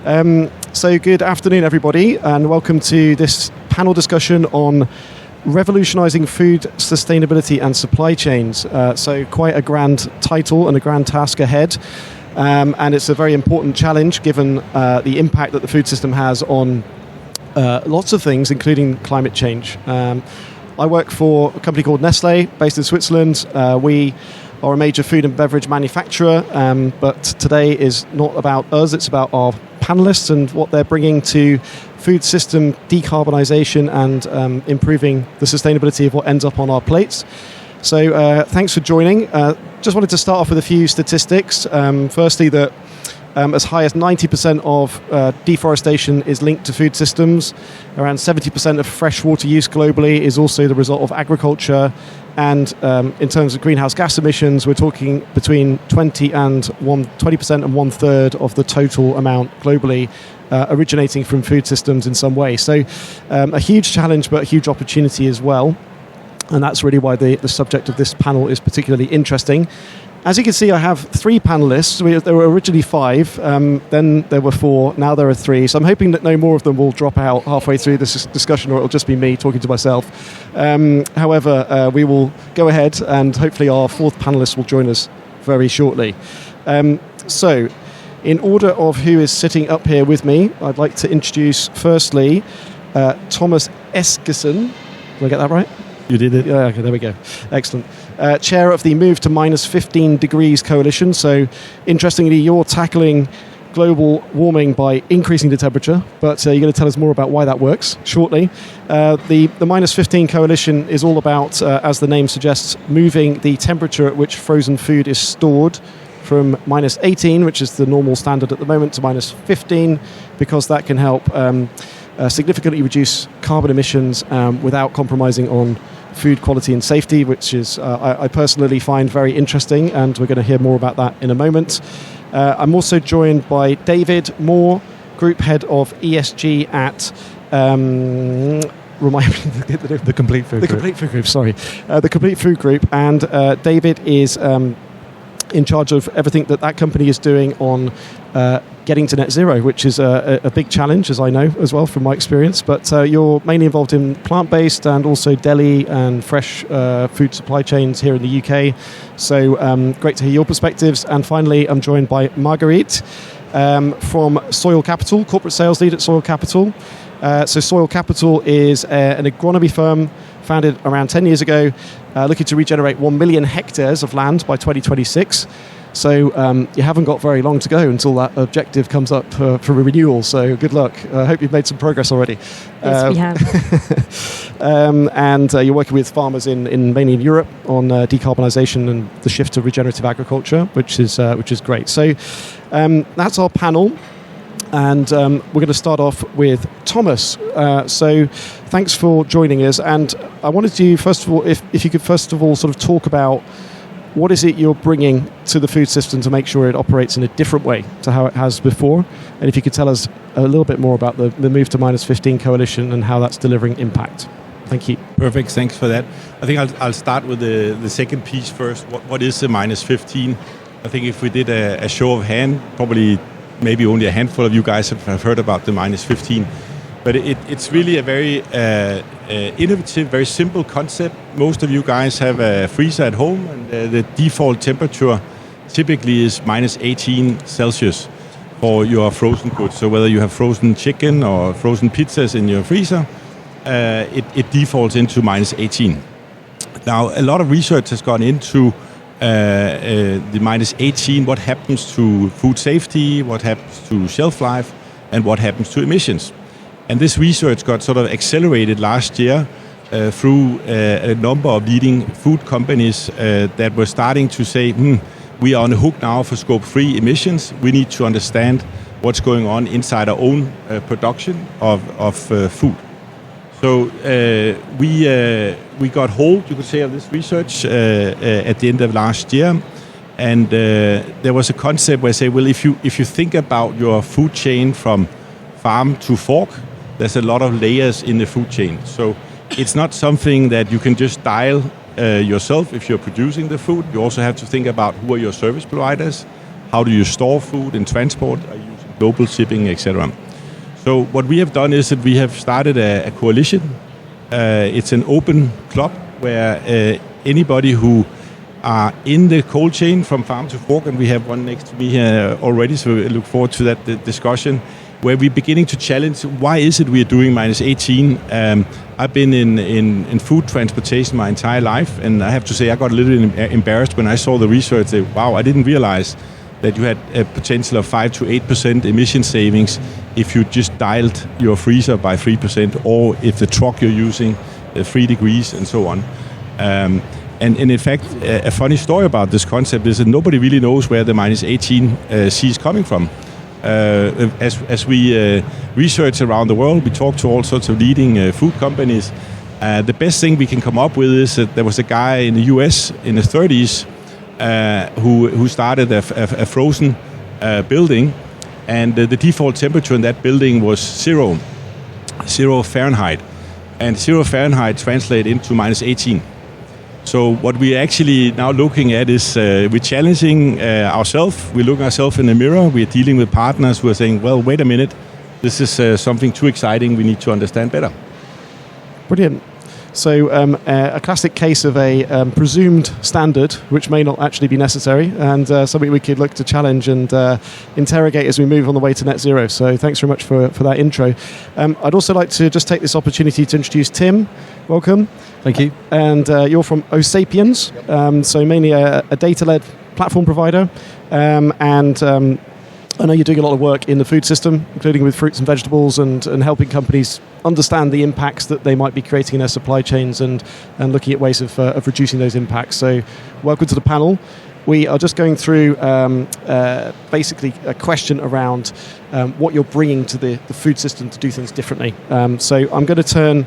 So good afternoon, everybody, and welcome to this panel discussion on revolutionising food sustainability and supply chains. So quite a grand title and a grand task ahead. And it's a very important challenge given the impact that the food system has on lots of things, including climate change. I work for a company called Nestlé, based in Switzerland. We are a major food and beverage manufacturer, but today is not about us, it's about our panelists and what they're bringing to food system decarbonisation and improving the sustainability of what ends up on our plates. So thanks for joining. Just wanted to start off with a few statistics. Firstly, that as high as 90% of deforestation is linked to food systems. Around 70% of freshwater use globally is also the result of agriculture. And in terms of greenhouse gas emissions, we're talking between 20% and 1/3 of the total amount globally originating from food systems in some way. So a huge challenge, but a huge opportunity as well. And that's really why the subject of this panel is particularly interesting. As you can see, I have 3 panelists. There were originally 5, then there were 4, now there are 3. So I'm hoping that no more of them will drop out halfway through this discussion, or it'll just be me talking to myself. However, we will go ahead, and hopefully our 4th panelist will join us very shortly. So, in order of who is sitting up here with me, I'd like to introduce firstly Thomas Eskesen. Did I get that right? You did it. Yeah, okay, there we go. Excellent. Chair of the Move to Minus 15 Degrees Coalition. So, interestingly, you're tackling global warming by increasing the temperature, but you're going to tell us more about why that works shortly. The Minus 15 Coalition is all about, as the name suggests, moving the temperature at which frozen food is stored from minus 18, which is the normal standard at the moment, to minus 15, because that can help significantly reduce carbon emissions without compromising on food quality and safety, which is I personally find very interesting, and we're going to hear more about that in a moment. I'm also joined by David Moore, Group Head of ESG at remind me the Complete Food Group. The Complete Food Group, sorry. The Complete Food Group, and David is in charge of everything that company is doing on getting to net zero, which is a big challenge, as I know as well from my experience. But you're mainly involved in plant-based and also deli and fresh food supply chains here in the UK. So great to hear your perspectives. And finally, I'm joined by Marguerite from Soil Capital, corporate sales lead at Soil Capital. So Soil Capital is an agronomy firm founded around 10 years ago, looking to regenerate 1 million hectares of land by 2026. So you haven't got very long to go until that objective comes up for a renewal. So good luck. I hope you've made some progress already. Yes, we have. And you're working with farmers mainly in Europe on decarbonisation and the shift to regenerative agriculture, which is great. So that's our panel. And we're going to start off with Thomas. So thanks for joining us. And I wanted to, first of all, if you could first of all sort of talk about what is it you're bringing to the food system to make sure it operates in a different way to how it has before? And if you could tell us a little bit more about the Move to Minus 15 Coalition and how that's delivering impact. Thank you. Perfect, thanks for that. I think I'll start with the second piece first. What is the minus 15? I think if we did a show of hand, probably maybe only a handful of you guys have heard about the minus 15. But it's really a very innovative, very simple concept. Most of you guys have a freezer at home, and the default temperature typically is minus 18 Celsius for your frozen goods. So whether you have frozen chicken or frozen pizzas in your freezer, it defaults into minus 18. Now, a lot of research has gone into the minus 18, what happens to food safety, what happens to shelf life, and what happens to emissions. And this research got sort of accelerated last year through a number of leading food companies that were starting to say, we are on the hook now for scope 3 emissions. We need to understand what's going on inside our own production of food. So we got hold, you could say, of this research at the end of last year. And there was a concept where I say, well, if you think about your food chain from farm to fork, there's a lot of layers in the food chain. So it's not something that you can just dial yourself if you're producing the food. You also have to think about who are your service providers, how do you store food and transport, are you using global shipping, etc. So what we have done is that we have started a coalition. It's an open club where anybody who are in the cold chain from farm to fork, and we have one next to me here already, so I look forward to that discussion, where we're beginning to challenge why is it we're doing minus 18. I've been in food transportation my entire life, and I have to say I got a little embarrassed when I saw the research. Wow, I didn't realize that you had a potential of 5 to 8% emission savings if you just dialed your freezer by 3%, or if the truck you're using 3 degrees and so on. And in fact, a funny story about this concept is that nobody really knows where the minus 18 C is coming from. As we research around the world, we talk to all sorts of leading food companies. The best thing we can come up with is that there was a guy in the US in the 30s who started a frozen building, and the default temperature in that building was zero Fahrenheit. And 0 Fahrenheit translates into minus 18. So what we're actually now looking at is we're challenging ourselves. We're looking ourselves in the mirror. We're dealing with partners who are saying, well, wait a minute, this is something too exciting. We need to understand better. Brilliant. So a classic case of a presumed standard, which may not actually be necessary, and something we could look to challenge and interrogate as we move on the way to net zero. So thanks very much for that intro. I'd also like to just take this opportunity to introduce Tim. Welcome. Thank you. And you're from Osapiens, so mainly a data-led platform provider, and I know you're doing a lot of work in the food system, including with fruits and vegetables, and helping companies understand the impacts that they might be creating in their supply chains, and looking at ways of reducing those impacts. So welcome to the panel. We are just going through basically a question around what you're bringing to the food system to do things differently. So I'm going to turn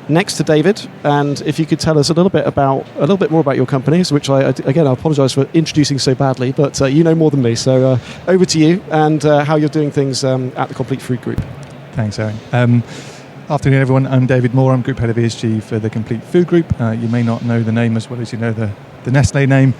next to David, and if you could tell us a little bit more about your companies, which I apologise for introducing so badly, but you know more than me. So over to you, and how you're doing things at the Complete Food Group. Thanks, Aaron. Afternoon, everyone. I'm David Moore. I'm Group Head of ESG for the Complete Food Group. You may not know the name as well as you know the Nestlé name.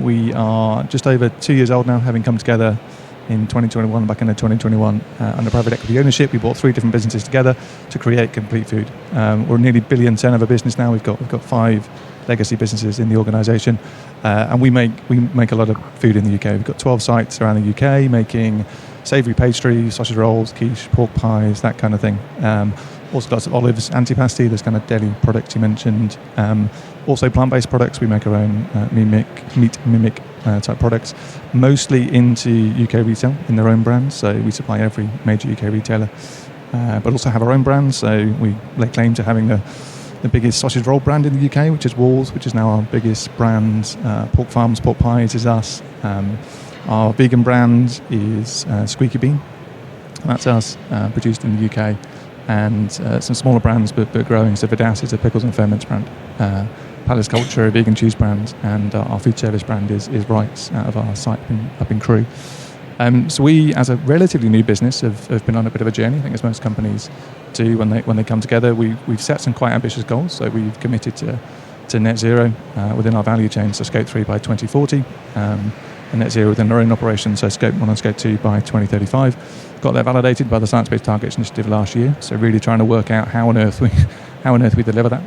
We are just over 2 years old now, having come together in 2021, back in 2021, under private equity ownership. We brought 3 different businesses together to create Complete Food. We're nearly $1 billion turnover business now. We've got 5 legacy businesses in the organisation, and we make a lot of food in the UK. We've got 12 sites around the UK making savoury pastry, sausage rolls, quiche, pork pies, that kind of thing. Also lots of olives, antipasti, those kind of deli products you mentioned. Also plant-based products. We make our own meat mimic type products, mostly into UK retail in their own brands. So we supply every major UK retailer, but also have our own brands. So we lay claim to having the biggest sausage roll brand in the UK, which is Walls, which is now our biggest brand. Pork Farms, Pork Pies is us. Our vegan brand is Squeaky Bean. That's us, produced in the UK. And some smaller brands, but growing. So Vidas is a pickles and ferments brand. Palace Culture, a vegan cheese brand, and our food service brand is Rights out of our site up in Crewe. So we, as a relatively new business, have been on a bit of a journey. I think as most companies do when they come together. We've set some quite ambitious goals. So we've committed to net zero within our value chain, so Scope 3 by 2040, and net zero within our own operations, so Scope 1 and Scope 2 by 2035. Got that validated by the Science Based Targets Initiative last year. So really trying to work out how on earth we deliver that.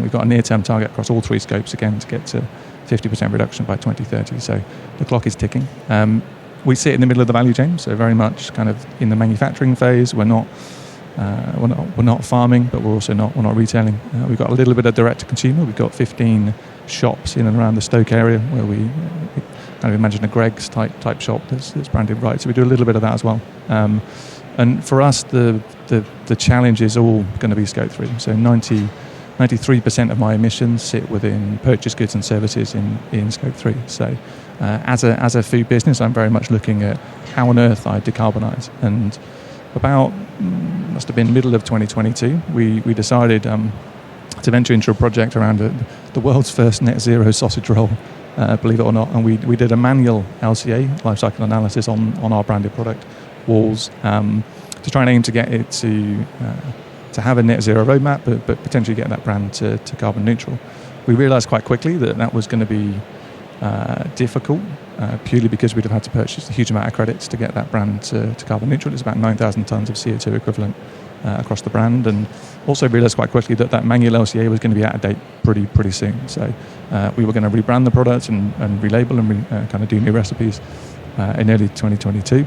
We've got a near-term target across all 3 scopes again to get to 50% reduction by 2030. So the clock is ticking. We sit in the middle of the value chain, so very much kind of in the manufacturing phase. We're not farming, but we're not retailing. We've got a little bit of direct to consumer. We've got 15 shops in and around the Stoke area where we kind of imagine a Greggs type shop that's branded right. So we do a little bit of that as well. And for us, the challenge is all going to be Scope 3. So 93% of my emissions sit within purchased goods and services in Scope 3. So as a food business, I'm very much looking at how on earth I decarbonise. And about, must have been middle of 2022, we decided to venture into a project around the world's first net zero sausage roll, believe it or not. And we did a manual LCA, life cycle analysis, on our branded product, Walls, to try and aim to get it to have a net zero roadmap, but potentially get that brand to carbon neutral. We realised quite quickly that was going to be difficult purely because we'd have had to purchase a huge amount of credits to get that brand to carbon neutral. It's about 9,000 tonnes of CO2 equivalent across the brand, and also realised quite quickly that manual LCA was going to be out of date pretty soon. So we were going to rebrand the product and relabel and kind of do new recipes in early 2022.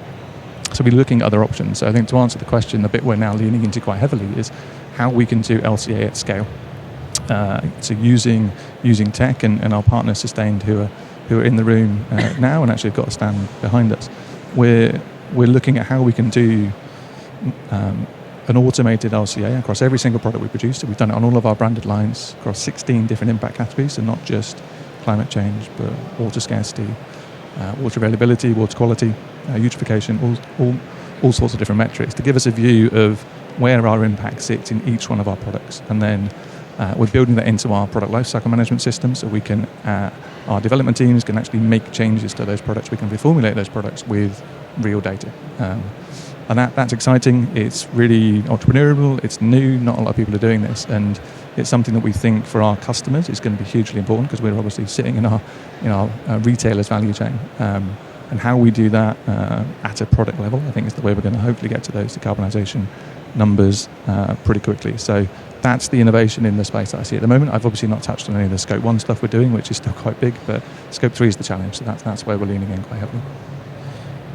So we're looking at other options. So I think to answer the question, the bit we're now leaning into quite heavily is how we can do LCA at scale. So using tech and our partners Sustained, who are in the room now and actually have got a stand behind us. We're looking at how we can do an automated LCA across every single product we produce. So we've done it on all of our branded lines across 16 different impact categories, and not just climate change, but water scarcity, water availability, water quality, eutrophication, all sorts of different metrics to give us a view of where our impact sits in each one of our products. And then we're building that into our product lifecycle management system, so we can, our development teams can actually make changes to those products. We can reformulate those products with real data. And that's exciting. It's really entrepreneurial. It's new. Not a lot of people are doing this, and it's something that we think for our customers is going to be hugely important, because we're obviously sitting in our retailers' value chain. And how we do that at a product level, I think, is the way we're going to hopefully get to those decarbonisation numbers pretty quickly. So that's the innovation in the space that I see at the moment. I've obviously not touched on any of the Scope 1 stuff we're doing, which is still quite big, but Scope 3 is the challenge. So that's where we're leaning in quite heavily.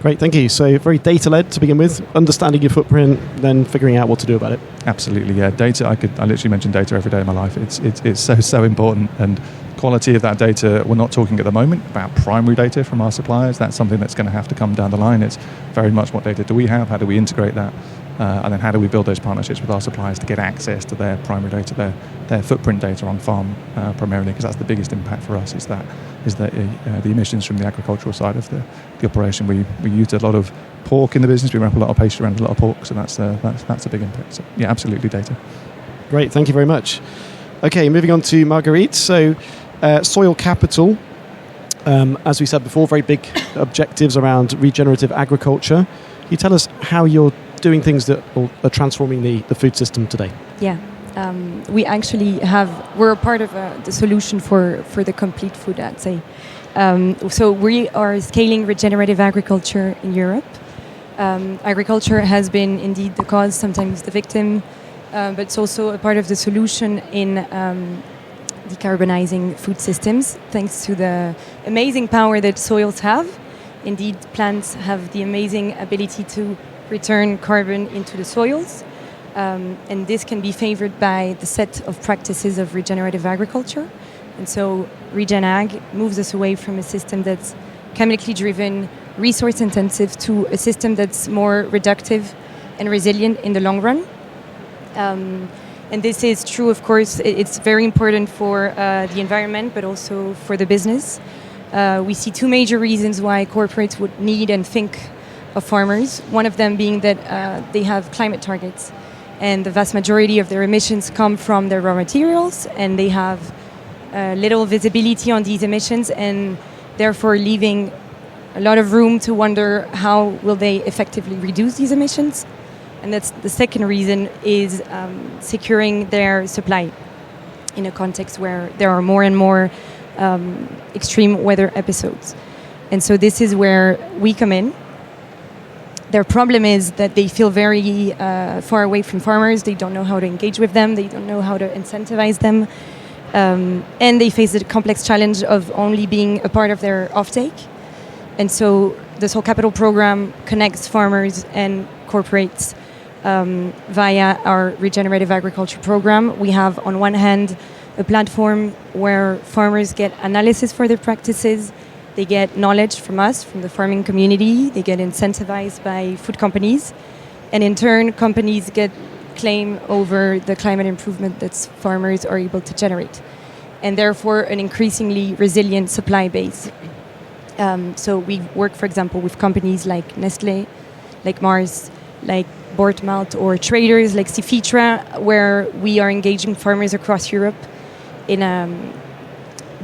Great, thank you. So very data-led to begin with, understanding your footprint, then figuring out what to do about it. Absolutely, yeah. Data, I literally mention data every day of my life. It's so important, and quality of that data, we're not talking at the moment about primary data from our suppliers. That's something that's going to have to come down the line. It's very much what data do we have, how do we integrate that, and then how do we build those partnerships with our suppliers to get access to their primary data, their footprint data on farm primarily, because that's the biggest impact for us, is the emissions from the agricultural side of the operation. We use a lot of pork in the business. We wrap a lot of pastry around a lot of pork, so that's a big impact. So yeah, absolutely data. Great, thank you very much. Okay, moving on to Marguerite. So soil capital, as we said before, very big objectives around regenerative agriculture. Can you tell us how you're doing things that are transforming the food system today? Yeah. We're a part of the solution for the complete food, I'd say. So we are scaling regenerative agriculture in Europe. Agriculture has been indeed the cause, sometimes the victim, but it's also a part of the solution in decarbonizing food systems, thanks to the amazing power that soils have. Indeed, plants have the amazing ability to return carbon into the soils. And this can be favored by the set of practices of regenerative agriculture. And so Regen Ag moves us away from a system that's chemically driven, resource intensive, to a system that's more reductive and resilient in the long run. And this is true, of course, it's very important for the environment, but also for the business. We see two major reasons why corporates would need and think of farmers. One of them being that they have climate targets, and the vast majority of their emissions come from their raw materials, and they have little visibility on these emissions, and therefore leaving a lot of room to wonder how will they effectively reduce these emissions. And that's the second reason, is securing their supply in a context where there are more and more extreme weather episodes. And so this is where we come in. Their problem is that they feel very far away from farmers. They don't know how to engage with them. They don't know how to incentivize them. And they face the complex challenge of only being a part of their offtake. And so the Soil Capital program connects farmers and corporates via our regenerative agriculture program. We have, on one hand, a platform where farmers get analysis for their practices. They get knowledge from us, from the farming community. They get incentivized by food companies. And in turn, companies get claim over the climate improvement that farmers are able to generate. And therefore, an increasingly resilient supply base. So we work, for example, with companies like Nestlé, like Mars, like Bortmalt, or traders like Cifitra, where we are engaging farmers across Europe in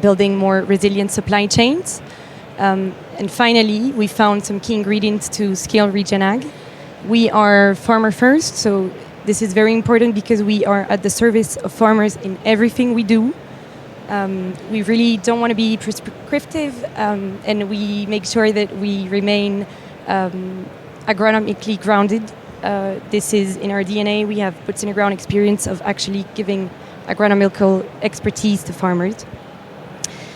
building more resilient supply chains. And finally, we found some key ingredients to scale Regen Ag. We are farmer first, so this is very important because we are at the service of farmers in everything we do. We really don't want to be prescriptive, and we make sure that we remain agronomically grounded. This is in our DNA. We have boots in the ground experience of actually giving agronomical expertise to farmers.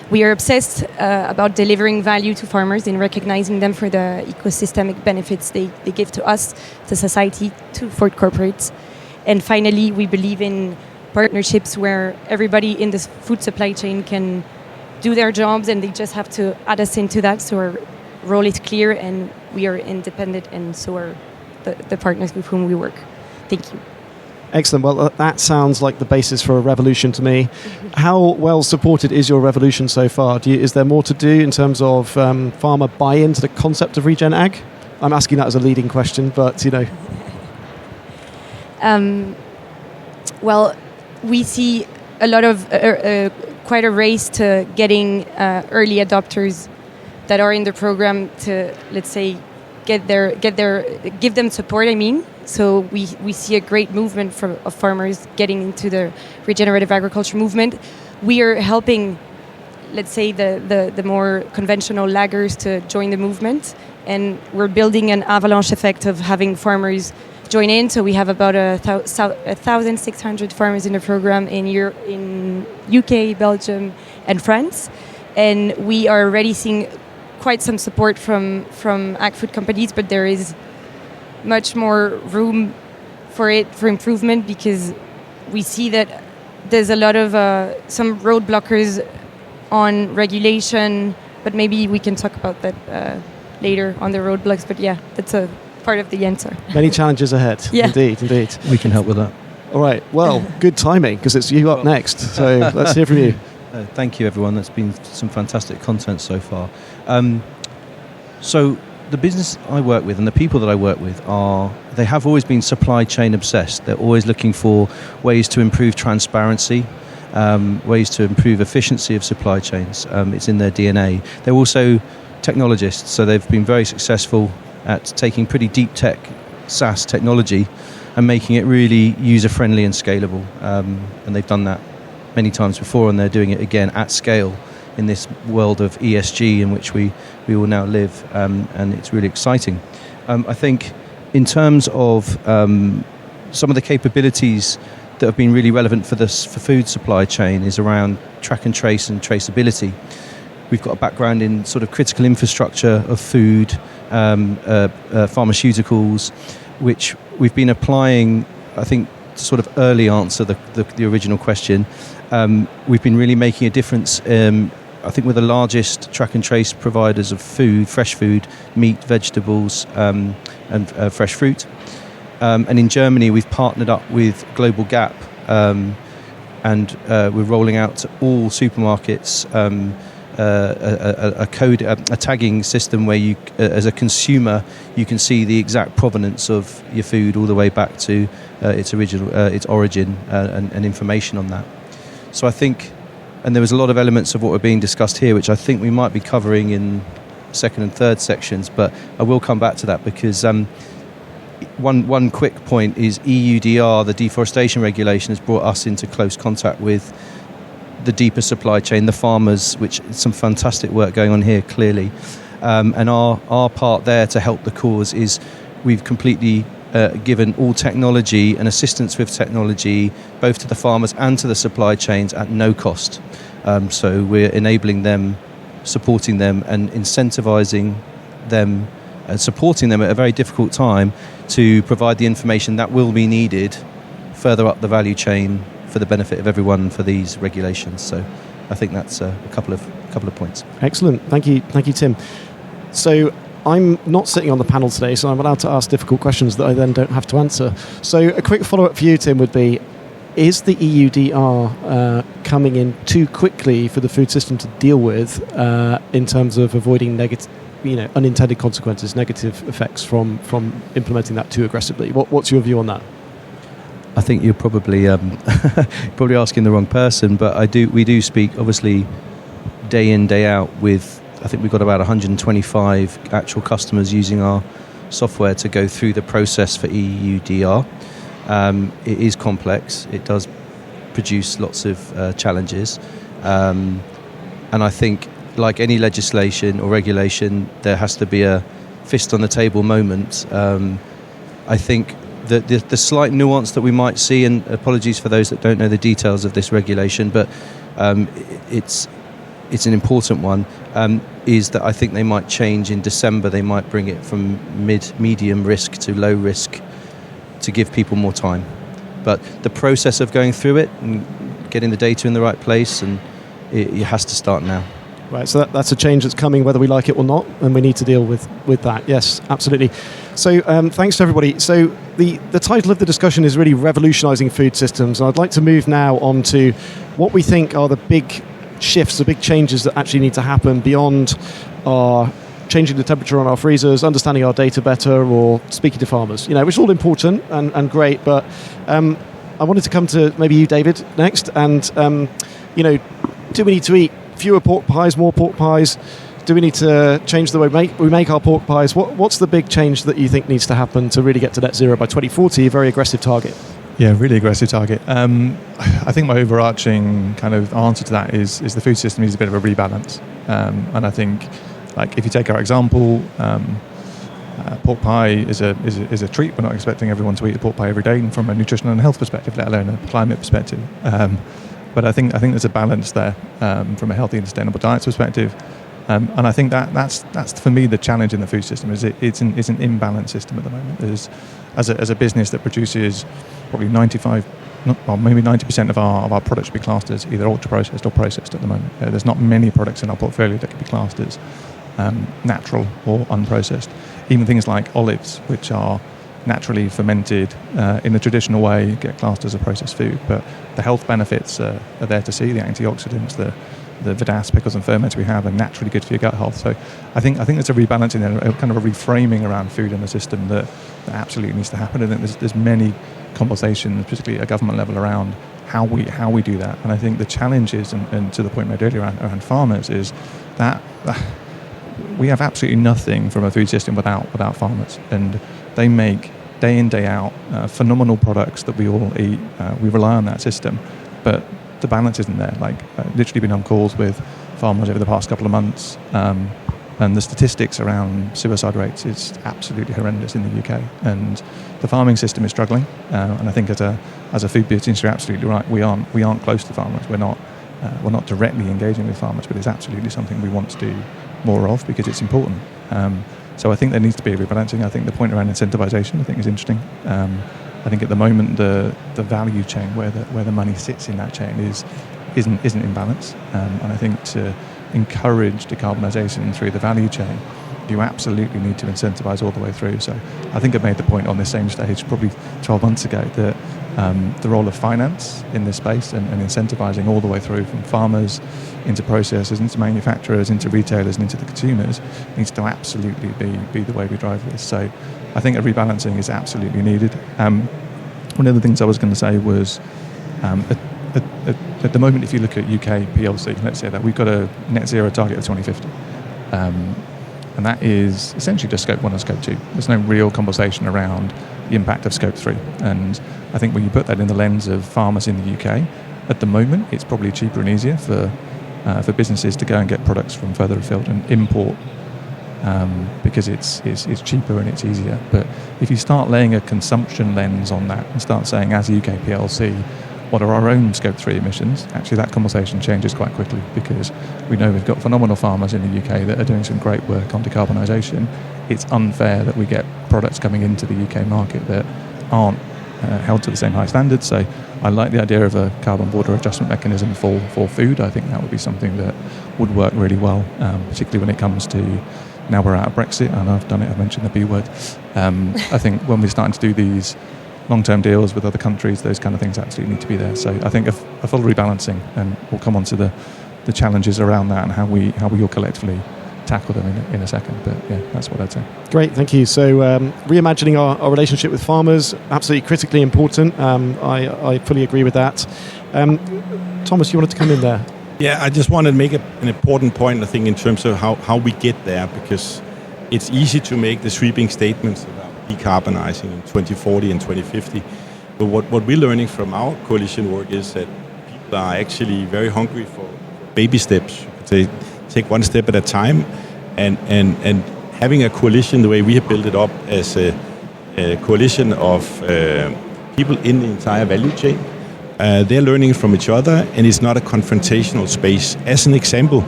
We are obsessed about delivering value to farmers and recognizing them for the ecosystemic benefits they give to us, to society, to for corporates. And finally, we believe in partnerships where everybody in the food supply chain can do their jobs and they just have to add us into that, so our role is clear and we are independent, and so are the partners with whom we work. Thank you. Excellent. Well, that sounds like the basis for a revolution to me. How well supported is your revolution so far? Is there more to do in terms of farmer buy-in to the concept of regen ag? I'm asking that as a leading question, but Well, we see a lot of quite a race to getting early adopters that are in the program to, let's say, give them support. So we see a great movement of farmers getting into the regenerative agriculture movement. We are helping, let's say, the more conventional laggers to join the movement, and we're building an avalanche effect of having farmers join in. So we have about 1,600 farmers in the program in UK, Belgium, and France, and we are already seeing quite some support from ag food companies, but there is much more room for improvement, because we see that there's a lot of some roadblockers on regulation, but maybe we can talk about that later on the roadblocks. But yeah, that's a part of the answer. Many challenges ahead. Yeah. Indeed. We can help with that. All right. Well, good timing, because it's you up next. So let's hear from you. Thank you, everyone. That's been some fantastic content so far. So the business I work with and the people that I work with they have always been supply chain obsessed. They're always looking for ways to improve transparency, ways to improve efficiency of supply chains. It's in their DNA. They're also technologists, so they've been very successful at taking pretty deep tech SaaS technology and making it really user-friendly and scalable. And they've done that many times before, and they're doing it again at scale in this world of ESG in which we all now live, and it's really exciting. I think in terms of some of the capabilities that have been really relevant for food supply chain is around track and trace and traceability. We've got a background in sort of critical infrastructure of food, pharmaceuticals, which we've been applying, I think, to sort of early answer the original question. We've been really making a difference, I think we're the largest track and trace providers of food, fresh food, meat, vegetables, and fresh fruit. And in Germany, we've partnered up with Global Gap, and we're rolling out to all supermarkets a tagging system where you, as a consumer, you can see the exact provenance of your food all the way back to its origin, and information on that. So I think, and there was a lot of elements of what were being discussed here, which I think we might be covering in second and third sections, but I will come back to that, because one quick point is EUDR, the deforestation regulation, has brought us into close contact with the deeper supply chain, the farmers, which is some fantastic work going on here, clearly. And our part there to help the cause is we've completely given all technology and assistance with technology, both to the farmers and to the supply chains, at no cost. So we're enabling them, supporting them, and incentivizing them, supporting them at a very difficult time to provide the information that will be needed further up the value chain for the benefit of everyone for these regulations. So I think that's a couple of points. Excellent. Thank you, Tim. So I'm not sitting on the panel today, so I'm allowed to ask difficult questions that I then don't have to answer. So a quick follow-up for you, Tim, would be, is the EUDR coming in too quickly for the food system to deal with in terms of avoiding unintended consequences, negative effects from implementing that too aggressively? What's your view on that? I think you're probably asking the wrong person, but we do speak, obviously, day in, day out with, I think we've got about 125 actual customers using our software to go through the process for EUDR. It is complex. It does produce lots of challenges. And I think, like any legislation or regulation, there has to be a fist on the table moment. I think that the slight nuance that we might see, and apologies for those that don't know the details of this regulation, but it's an important one, is that I think they might change in December. They might bring it from medium risk to low risk to give people more time. But the process of going through it and getting the data in the right place, and it has to start now. Right, so that's a change that's coming whether we like it or not, and we need to deal with that. Yes, absolutely. So thanks to everybody. So the title of the discussion is really Revolutionising Food Systems, and I'd like to move now on to what we think are the big shifts, the big changes that actually need to happen beyond our changing the temperature on our freezers, understanding our data better, or speaking to farmers, which is all important and great, but I wanted to come to maybe you, David, next, and do we need to eat fewer pork pies, more pork pies? Do we need to change the way we make our pork pies? What's the big change that you think needs to happen to really get to net zero by 2040, a very aggressive target? Yeah, really aggressive target. I think my overarching kind of answer to that is the food system needs a bit of a rebalance. And I think, like, if you take our example, pork pie is a treat. We're not expecting everyone to eat a pork pie every day from a nutritional and health perspective, let alone a climate perspective. But I think there's a balance there from a healthy and sustainable diets perspective. And I think that's for me the challenge in the food system is it's an imbalanced system at the moment. As a business that produces probably 90% of our products should be classed as either ultra processed or processed at the moment. There's not many products in our portfolio that can be classed as natural or unprocessed. Even things like olives, which are naturally fermented in the traditional way, get classed as a processed food, but the health benefits are there to see. The antioxidants, the vidas, pickles and ferments we have are naturally good for your gut health. So I think there's a rebalancing there, a kind of a reframing around food in the system that absolutely needs to happen. I think there's many conversations, particularly at a government level, around how we do that. And I think the challenge is, and to the point made earlier around farmers, is that we have absolutely nothing from a food system without farmers, and they make day in, day out phenomenal products that we all eat. We rely on that system, but the balance isn't there. Like, literally been on calls with farmers over the past couple of months, and the statistics around suicide rates is absolutely horrendous in the UK, and the farming system is struggling. And I think as a food business, you're absolutely right. We aren't close to farmers. We're not directly engaging with farmers, but it's absolutely something we want to do more of because it's important. So I think there needs to be a rebalancing. I think the point around incentivization I think is interesting. I think at the moment the value chain where the money sits in that chain isn't in balance. And I think to encourage decarbonisation through the value chain, you absolutely need to incentivize all the way through. So I think I made the point on this same stage probably 12 months ago that the role of finance in this space and incentivizing all the way through from farmers into processors, into manufacturers, into retailers and into the consumers needs to absolutely be the way we drive this. So I think a rebalancing is absolutely needed. One of the things I was going to say was at the moment, if you look at UK PLC, let's say that we've got a net zero target of 2050. And that is essentially just scope 1 and scope 2. There's no real conversation around the impact of scope 3. And I think when you put that in the lens of farmers in the UK, at the moment it's probably cheaper and easier for businesses to go and get products from further afield and import because it's cheaper and it's easier. But if you start laying a consumption lens on that and start saying, as a UK PLC, what are our own scope 3 emissions, actually that conversation changes quite quickly because we know we've got phenomenal farmers in the UK that are doing some great work on decarbonisation. It's unfair that we get products coming into the UK market that aren't held to the same high standards. So I like the idea of a carbon border adjustment mechanism for food. I think that would be something that would work really well, particularly when it comes to, now we're out of Brexit, and I've done it, I've mentioned the B word. I think when we're starting to do these long-term deals with other countries, those kind of things absolutely need to be there. So I think a full rebalancing, and we'll come on to the challenges around that and how we all collectively tackle them in a second. But yeah, that's what I'd say. Great, thank you. So reimagining our relationship with farmers, absolutely critically important. I fully agree with that. Thomas, you wanted to come in there? Yeah, I just wanted to make an important point, I think, in terms of how we get there, because it's easy to make the sweeping statements about decarbonising in 2040 and 2050. But what we're learning from our coalition work is that people are actually very hungry for baby steps. Take one step at a time, and having a coalition the way we have built it up as a coalition of people in the entire value chain. They're learning from each other, and it's not a confrontational space. As an example,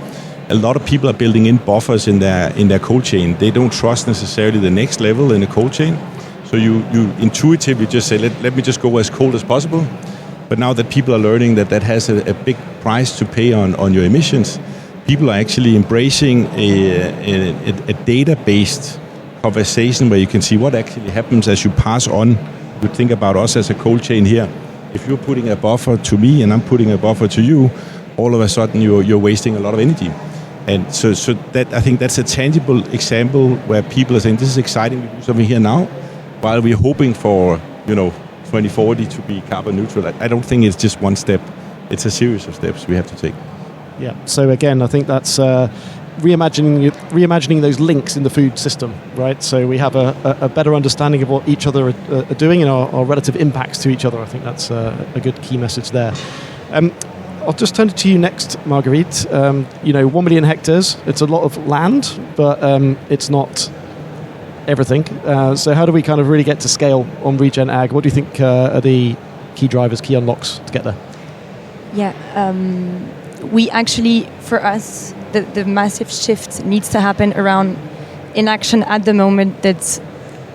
a lot of people are building in buffers in their cold chain. They don't trust necessarily the next level in the cold chain. So you intuitively just say, let me just go as cold as possible. But now that people are learning that has a big price to pay on your emissions, people are actually embracing a data-based conversation where you can see what actually happens as you pass on. You think about us as a cold chain here. If you're putting a buffer to me and I'm putting a buffer to you, all of a sudden you're wasting a lot of energy. And so that I think that's a tangible example where people are saying, this is exciting, we do something here now, while we're hoping for 2040 to be carbon neutral. I don't think it's just one step. It's a series of steps we have to take. Yeah. So again, I think that's reimagining those links in the food system, right? So we have a better understanding of what each other are doing and our relative impacts to each other. I think that's a good key message there. I'll just turn it to you next, Marguerite. 1 million hectares, it's a lot of land, but it's not everything. So how do we kind of really get to scale on regen ag? What do you think are the key drivers, key unlocks to get there? Yeah, we actually, for us, the massive shift needs to happen around inaction at the moment. That's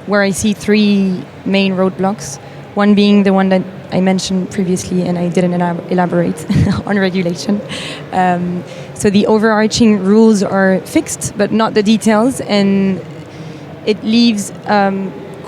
where I see three main roadblocks. One being the one that I mentioned previously, and I didn't elaborate on regulation. So the overarching rules are fixed, but not the details, and it leaves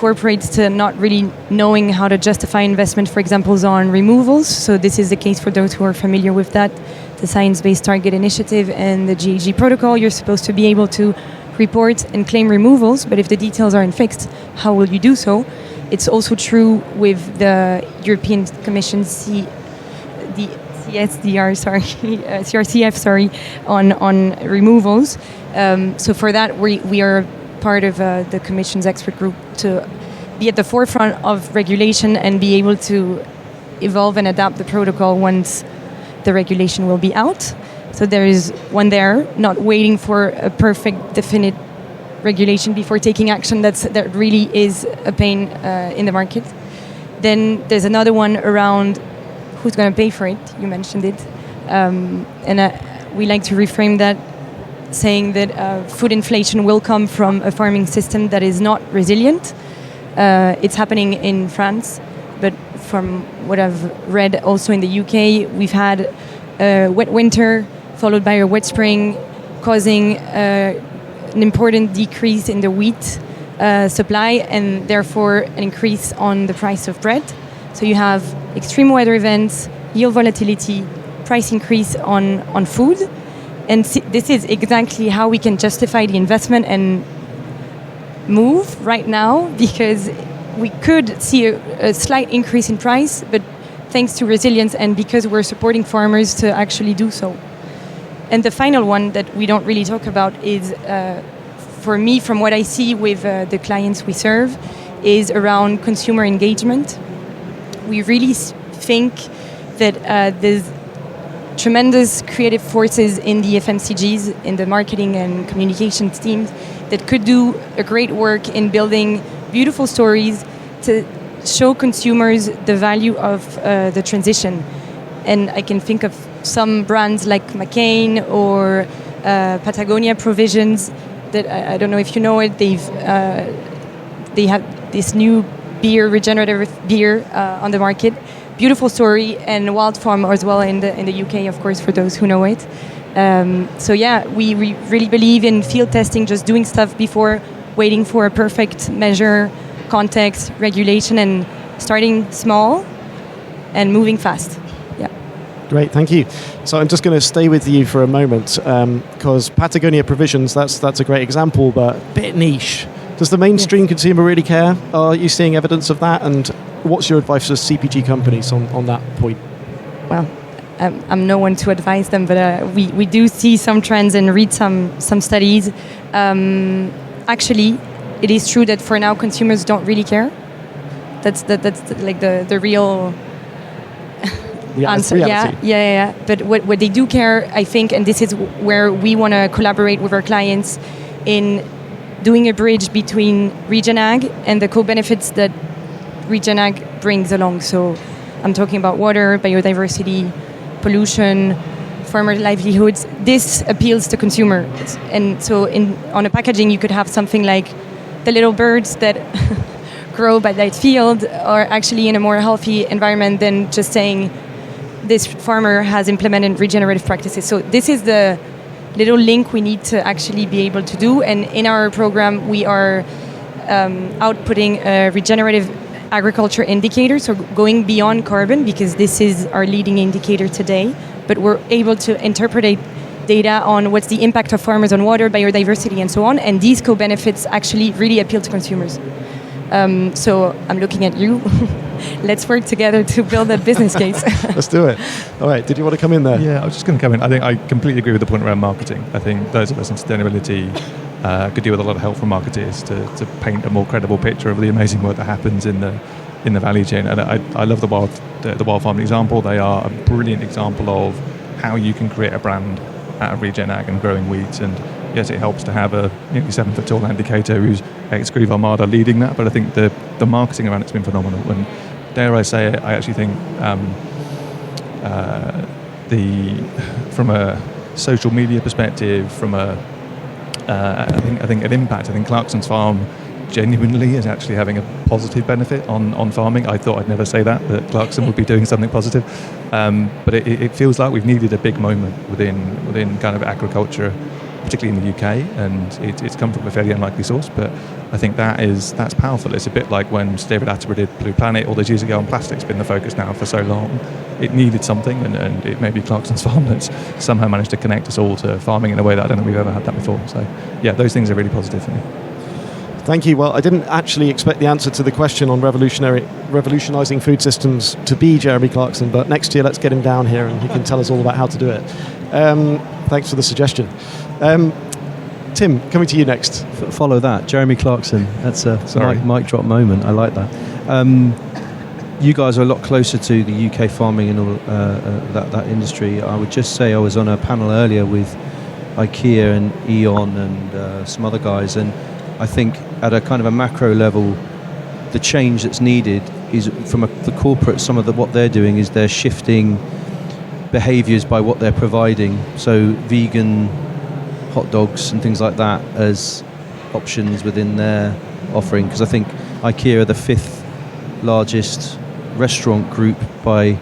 corporates to not really knowing how to justify investment, for example, on removals. So this is the case for those who are familiar with that, the Science-Based Target Initiative and the GHG protocol. You're supposed to be able to report and claim removals, but if the details aren't fixed, how will you do so? It's also true with the European Commission's CRCF, on removals. So for that, we are part of the Commission's expert group to be at the forefront of regulation and be able to evolve and adapt the protocol once the regulation will be out. So there is one there, not waiting for a perfect, definite regulation before taking action. That really is a pain in the market. Then there's another one around who's going to pay for it. You mentioned it. We like to reframe that, saying that food inflation will come from a farming system that is not resilient. It's happening in France, but from what I've read also in the UK, we've had a wet winter followed by a wet spring, causing an important decrease in the wheat supply and therefore an increase on the price of bread. So you have extreme weather events, yield volatility, price increase on food. And this is exactly how we can justify the investment and move right now, because we could see a slight increase in price, but thanks to resilience and because we're supporting farmers to actually do so. And the final one that we don't really talk about is, for me, from what I see with the clients we serve, is around consumer engagement. We really think that there's tremendous creative forces in the FMCGs, in the marketing and communications teams, that could do a great work in building beautiful stories to show consumers the value of the transition. And I can think of some brands like McCain or Patagonia Provisions that I don't know if you know it. They have this new beer, regenerative beer on the market. Beautiful story, and Wild Farm as well in the UK, of course, for those who know it. So yeah, we really believe in field testing, just doing stuff before waiting for a perfect measure, context, regulation, and starting small and moving fast. Yeah. Great, thank you. So I'm just going to stay with you for a moment, because Patagonia Provisions, that's a great example, but a bit niche. Does the mainstream consumer really care? Are you seeing evidence of that? And what's your advice to CPG companies on that point? Well, I'm no one to advise them, but we do see some trends and read some studies. Actually, it is true that for now consumers don't really care. That's like the real answer. reality. Yeah. But what they do care, I think, and this is where we want to collaborate with our clients in doing a bridge between regen ag and the co-benefits that regen ag brings along. So I'm talking about water, biodiversity, pollution, farmer livelihoods. This appeals to consumers. And so on a packaging, you could have something like the little birds that grow by that field are actually in a more healthy environment than just saying this farmer has implemented regenerative practices. So this is the little link we need to actually be able to do. And in our program, we are outputting a regenerative agriculture indicator, so going beyond carbon, because this is our leading indicator today, but we're able to interpret data on what's the impact of farmers on water, biodiversity, and so on, and these co-benefits actually really appeal to consumers. So I'm looking at you. Let's work together to build a business case. Let's do it. All right, did you want to come in there? Yeah, I was just going to come in. I think I completely agree with the point around marketing. I think those of us in sustainability could do with a lot of help from marketers to paint a more credible picture of the amazing work that happens in the value chain. And I love the wild farming example. They are a brilliant example of how you can create a brand out of regen ag and growing wheat. And yes, it helps to have a nearly 7-foot-tall indicator who's ex-Grieve Armada leading that. But I think the marketing around it's been phenomenal. And dare I say it, I actually think from a social media perspective, from a I think an impact. I think Clarkson's farm genuinely is actually having a positive benefit on farming. I thought I'd never say that Clarkson would be doing something positive, but it feels like we've needed a big moment within kind of agriculture, particularly in the UK, and it's come from a fairly unlikely source, but I think that's powerful. It's a bit like when David Attenborough did Blue Planet all those years ago, and plastic's been the focus now for so long. It needed something, and it may be Clarkson's farm that's somehow managed to connect us all to farming in a way that I don't think we've ever had that before. So yeah, those things are really positive for me. Thank you. Well, I didn't actually expect the answer to the question on revolutionising food systems to be Jeremy Clarkson, but next year let's get him down here and he can tell us all about how to do it. Thanks for the suggestion. Tim, coming to you next. Follow that, Jeremy Clarkson. That's a mic drop moment. I like that. You guys are a lot closer to the UK farming and all that industry. I would just say I was on a panel earlier with IKEA and E.ON and some other guys, and I think at a kind of a macro level, the change that's needed is from the corporate. Some of what they're doing is they're shifting behaviours by what they're providing. So vegan hot dogs and things like that as options within their offering, because I think IKEA are the 5th largest restaurant group by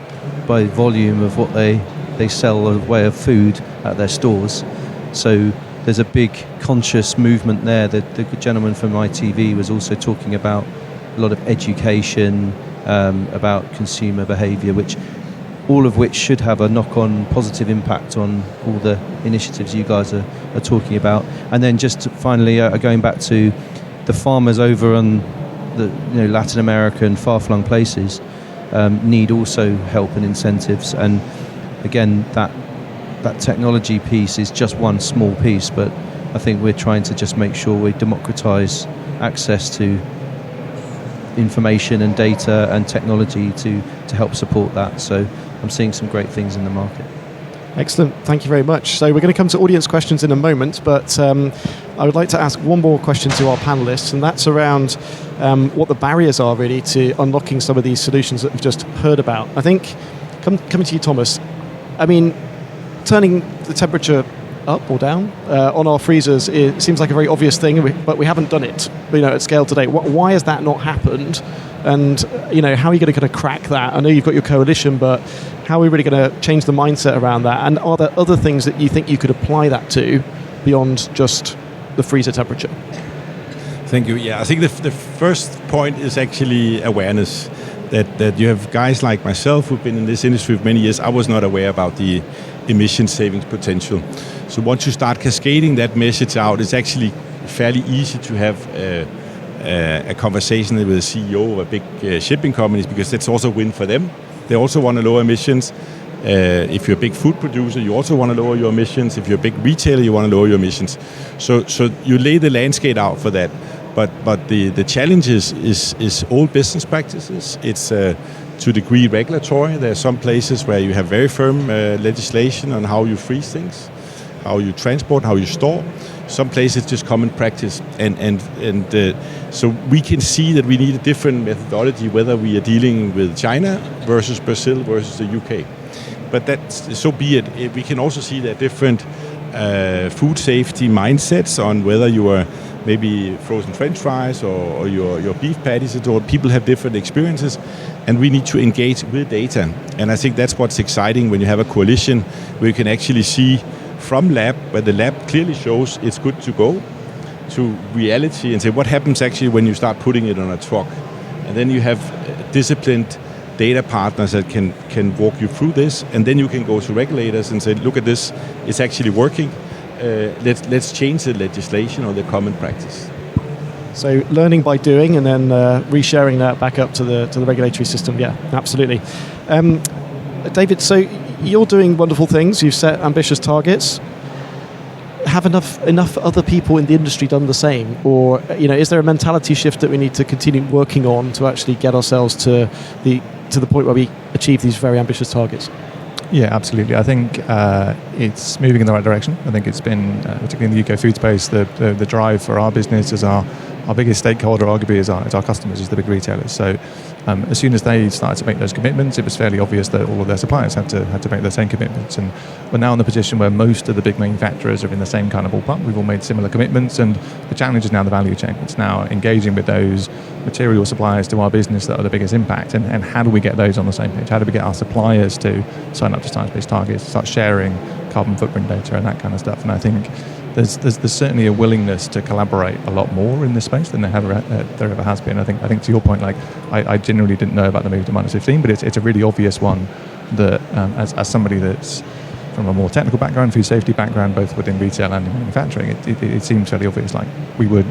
volume of what they sell in the way of food at their stores. So there's a big conscious movement there. The gentleman from ITV was also talking about a lot of education about consumer behaviour, all of which should have a knock-on positive impact on all the initiatives you guys are talking about. And then just finally, going back to the farmers over on the Latin America and far-flung places need also help and incentives. And again, that technology piece is just one small piece, but I think we're trying to just make sure we democratise access to information and data and technology to help support that. So I'm seeing some great things in the market. Excellent. Thank you very much. So we're going to come to audience questions in a moment, but I would like to ask one more question to our panellists, and that's around what the barriers are really to unlocking some of these solutions that we've just heard about. I think, coming to you, Thomas, I mean, turning the temperature up or down on our freezers, it seems like a very obvious thing, but we haven't done it at scale today. Why has that not happened? And how are you going to kind of crack that? I know you've got your coalition, but how are we really going to change the mindset around that? And are there other things that you think you could apply that to beyond just the freezer temperature? Thank you. Yeah, I think the first point is actually awareness. That you have guys like myself who've been in this industry for many years. I was not aware about the emission savings potential. So once you start cascading that message out, it's actually fairly easy to have a conversation with a CEO of a big shipping companies, because that's also a win for them. They also want to lower emissions. If you're a big food producer, you also want to lower your emissions. If you're a big retailer, you want to lower your emissions. So you lay the landscape out for that. But the challenge is old business practices. It's to a degree regulatory. There are some places where you have very firm legislation on how you freeze things, how you transport, how you store. Some places just common practice, and so we can see that we need a different methodology whether we are dealing with China versus Brazil versus the UK. But that's so be it. We can also see that different food safety mindsets on whether you are maybe frozen French fries or your beef patties. Or people have different experiences, and we need to engage with data. And I think that's what's exciting when you have a coalition where you can actually see from lab, where the lab clearly shows it's good to go, to reality and say what happens actually when you start putting it on a truck. And then you have disciplined data partners that can walk you through this, and then you can go to regulators and say, look at this, it's actually working. Let's change the legislation or the common practice. So learning by doing, and then resharing that back up to the regulatory system. Yeah, absolutely. David, so you're doing wonderful things. You've set ambitious targets. Have enough other people in the industry done the same, or is there a mentality shift that we need to continue working on to actually get ourselves to the point where we achieve these very ambitious targets? Yeah, absolutely. I think it's moving in the right direction. I think it's been, particularly in the UK food space, the drive for our business is our biggest stakeholder, arguably, is our customers, is the big retailers. So as soon as they started to make those commitments, it was fairly obvious that all of their suppliers had to make the same commitments. And we're now in the position where most of the big manufacturers are in the same kind of ballpark. We've all made similar commitments, and the challenge is now the value chain. It's now engaging with those material suppliers to our business that are the biggest impact, and how do we get those on the same page? How do we get our suppliers to sign up to science-based targets, start sharing carbon footprint data and that kind of stuff? And I think there's certainly a willingness to collaborate a lot more in this space than there ever has been. I think to your point, like I generally didn't know about the move to -15, but it's a really obvious one that as somebody that's from a more technical background, food safety background, both within retail and in manufacturing, it seems fairly obvious. Like we would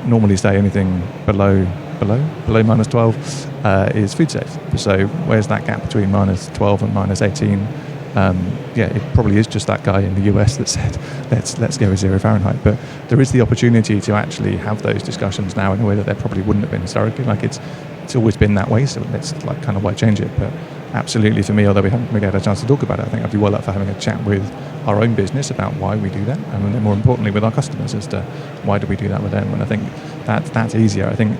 normally say anything below -12 is food safe. So where's that gap between -12 and -18? It probably is just that guy in the US that said let's go with 0 Fahrenheit. But there is the opportunity to actually have those discussions now in a way that there probably wouldn't have been historically. Like it's always been that way, so let's like kind of why change it. But absolutely, for me, although we haven't really had a chance to talk about it, I think I'd be well up for having a chat with our own business about why we do that, and then more importantly with our customers as to why do we do that with them. And I think that's easier. I think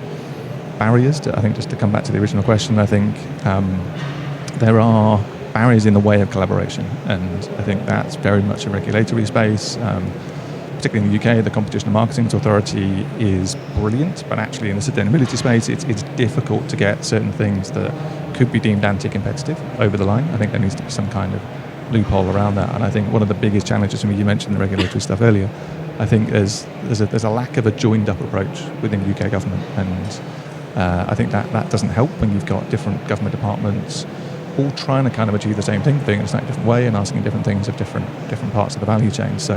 barriers, I think just to come back to the original question, I think there are barriers in the way of collaboration, and I think that's very much a regulatory space. Particularly in the UK, the Competition and Marketing Authority is brilliant, but actually in the sustainability space, it's difficult to get certain things that could be deemed anti-competitive over the line. I think there needs to be some kind of loophole around that, and I think one of the biggest challenges for me, you mentioned the regulatory stuff earlier, I think there's a lack of a joined-up approach within UK government, and I think that doesn't help when you've got different government departments all trying to kind of achieve the same thing, doing it in a slightly different way and asking different things of different parts of the value chain. So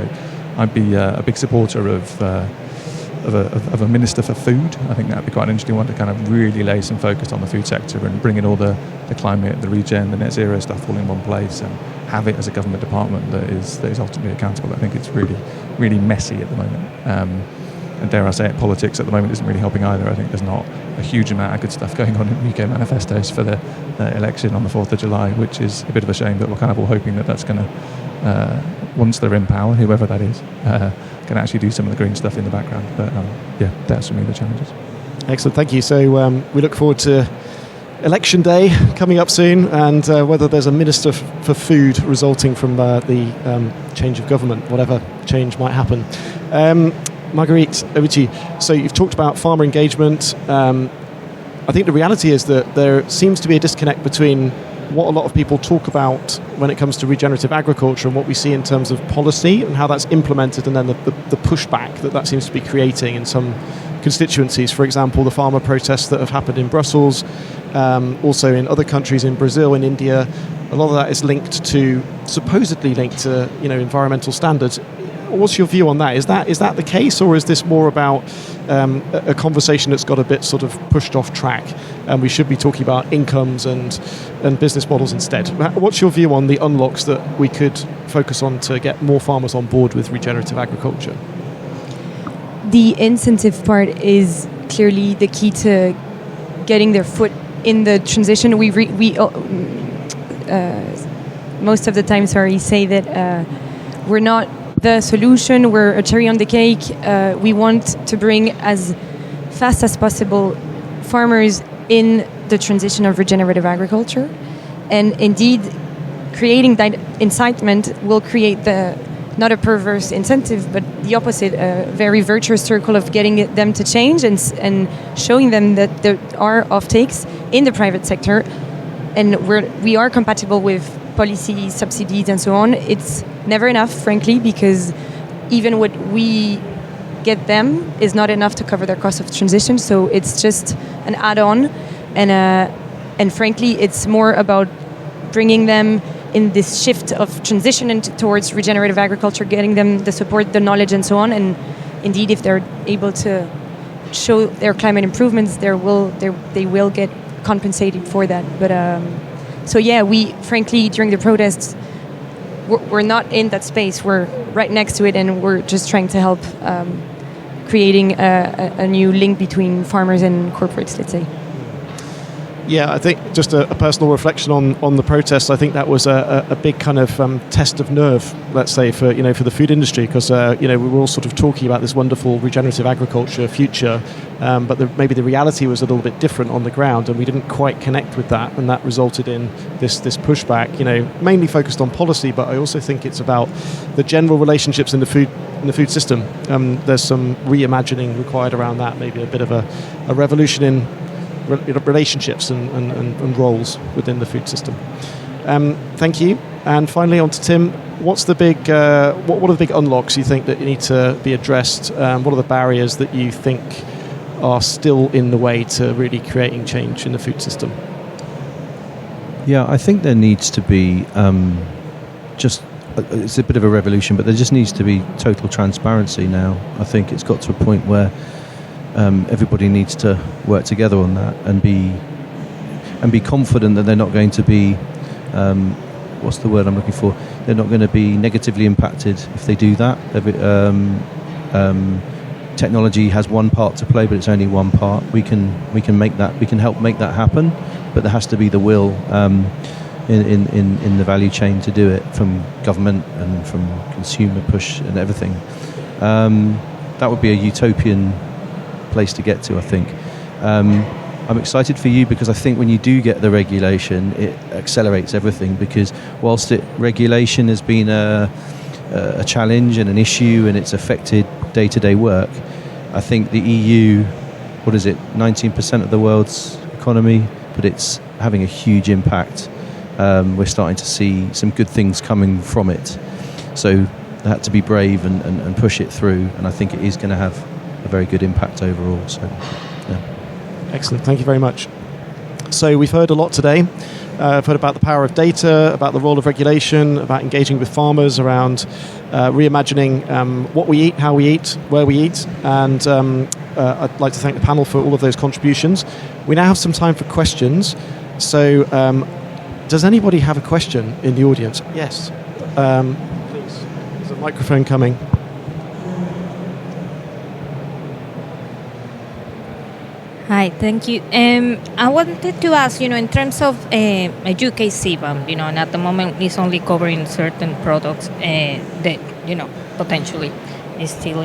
I'd be a big supporter of a minister for food. I think that would be quite an interesting one to kind of really lay some focus on the food sector and bring in all the climate, the regen, the net zero stuff all in one place, and have it as a government department that is ultimately accountable. I think it's really, really messy at the moment. And dare I say it, politics at the moment isn't really helping either. I think there's not a huge amount of good stuff going on in UK manifestos for the election on the 4th of July, which is a bit of a shame, but we're kind of all hoping that that's going to, once they're in power, whoever that is, can actually do some of the green stuff in the background. But that's for me the challenges. Excellent, thank you. So we look forward to Election Day coming up soon, and whether there's a minister for food resulting from the change of government, whatever change might happen. Marguerite, over to you. So you've talked about farmer engagement. I think the reality is that there seems to be a disconnect between what a lot of people talk about when it comes to regenerative agriculture and what we see in terms of policy and how that's implemented, and then the pushback that seems to be creating in some constituencies. For example, the farmer protests that have happened in Brussels, also in other countries, in Brazil, in India. A lot of that is supposedly linked to environmental standards. What's your view on that? Is that the case, or is this more about a conversation that's got a bit sort of pushed off track, and we should be talking about incomes and business models instead? What's your view on the unlocks that we could focus on to get more farmers on board with regenerative agriculture? the incentive part is clearly the key to getting their foot in the transition. We most of the time, say that we're not the solution, we're a cherry on the cake. We want to bring as fast as possible farmers in the transition of regenerative agriculture. And indeed, creating that incitement will create not a perverse incentive, but the opposite, a very virtuous circle of getting them to change and showing them that there are offtakes in the private sector, and we are compatible with policy, subsidies, and so on. It's never enough, frankly, because even what we get them is not enough to cover their cost of transition. So it's just an add-on, and frankly, it's more about bringing them in this shift of transition towards regenerative agriculture, getting them the support, the knowledge, and so on. And indeed, if they're able to show their climate improvements, they will get compensated for that. But so yeah, we frankly during the protests, we're not in that space. We're right next to it, and we're just trying to help creating a new link between farmers and corporates, let's say. Yeah, I think just a personal reflection on the protests. I think that was a big kind of test of nerve, let's say, for the food industry, because we were all sort of talking about this wonderful regenerative agriculture future, but maybe the reality was a little bit different on the ground, and we didn't quite connect with that, and that resulted in this pushback. Mainly focused on policy, but I also think it's about the general relationships in the food system. There's some reimagining required around that, maybe a bit of a revolution in relationships and roles within the food system. Thank you. And finally, on to Tim. What's the big? What are the big unlocks you think that need to be addressed? What are the barriers that you think are still in the way to really creating change in the food system? Yeah, I think there needs to be it's a bit of a revolution, but there just needs to be total transparency now. I think it's got to a point where everybody needs to work together on that and be confident that they're not going to be what's the word I'm looking for? They're not going to be negatively impacted if they do that. Technology has one part to play, but it's only one part. We can help make that happen, but there has to be the will in the value chain to do it, from government and from consumer push and everything. That would be a utopian place to get to, I think. I'm excited for you because I think when you do get the regulation, it accelerates everything, because whilst regulation has been a challenge and an issue and it's affected day-to-day work, I think the EU, 19% of the world's economy, but it's having a huge impact. We're starting to see some good things coming from it. So they had to be brave and push it through, and I think it is going to have a very good impact overall. So, yeah. Excellent. Thank you very much. So we've heard a lot today. I've heard about the power of data, about the role of regulation, about engaging with farmers around reimagining what we eat, how we eat, where we eat, and I'd like to thank the panel for all of those contributions. We now have some time for questions. So does anybody have a question in the audience? Yes. Please. There's a microphone coming. Hi, thank you. I wanted to ask, in terms of a UK CBAM, and at the moment it's only covering certain products that, potentially is still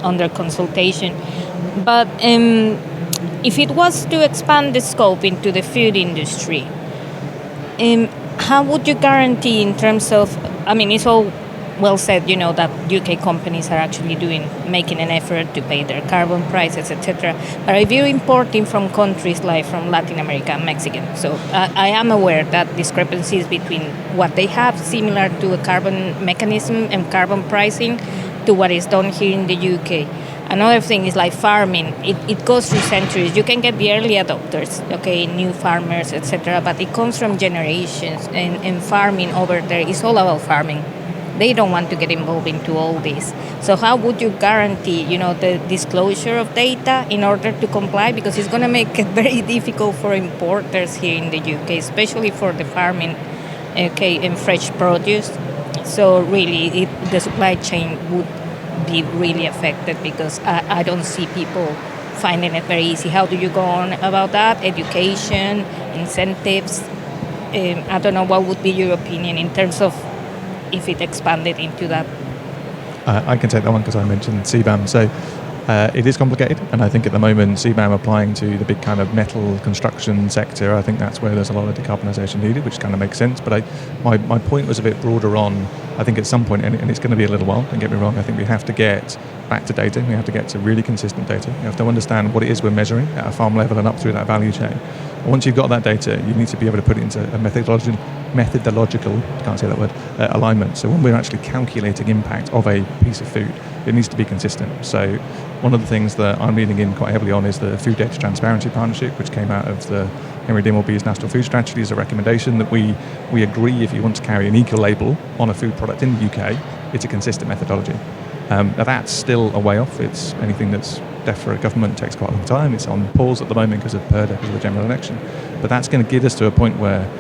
under consultation. But if it was to expand the scope into the food industry, how would you guarantee in terms of, it's all well said, that UK companies are actually making an effort to pay their carbon prices, etc. But if you're importing from countries like from Latin America and Mexico, so I am aware that discrepancies between what they have similar to a carbon mechanism and carbon pricing to what is done here in the UK. Another thing is like farming. It goes through centuries. You can get the early adopters, new farmers, etc. But it comes from generations, and farming over there is all about farming. They don't want to get involved into all this. So how would you guarantee, the disclosure of data in order to comply? Because it's going to make it very difficult for importers here in the UK, especially for the farming, and fresh produce. So really, the supply chain would be really affected, because I don't see people finding it very easy. How do you go on about that? Education, incentives? I don't know, what would be your opinion in terms of if it expanded into that? I can take that one because I mentioned CBAM. So it is complicated, and I think at the moment CBAM applying to the big kind of metal construction sector, I think that's where there's a lot of decarbonisation needed, which kind of makes sense. But my point was a bit broader on, I think at some point, and it's going to be a little while, don't get me wrong, I think we have to get back to data. We have to get to really consistent data. We have to understand what it is we're measuring at a farm level and up through that value chain. And once you've got that data, you need to be able to put it into a methodological, can't say that word, alignment. So when we're actually calculating impact of a piece of food, it needs to be consistent. So one of the things that I'm leaning in quite heavily on is the Food Data Transparency Partnership, which came out of the Henry Dimmelby's National Food Strategy, as a recommendation that we agree if you want to carry an eco-label on a food product in the UK, it's a consistent methodology. Now that's still a way off. It's anything that's deaf for a government takes quite a long time. It's on pause at the moment because of PERDA, because of the general election. But that's going to get us to a point where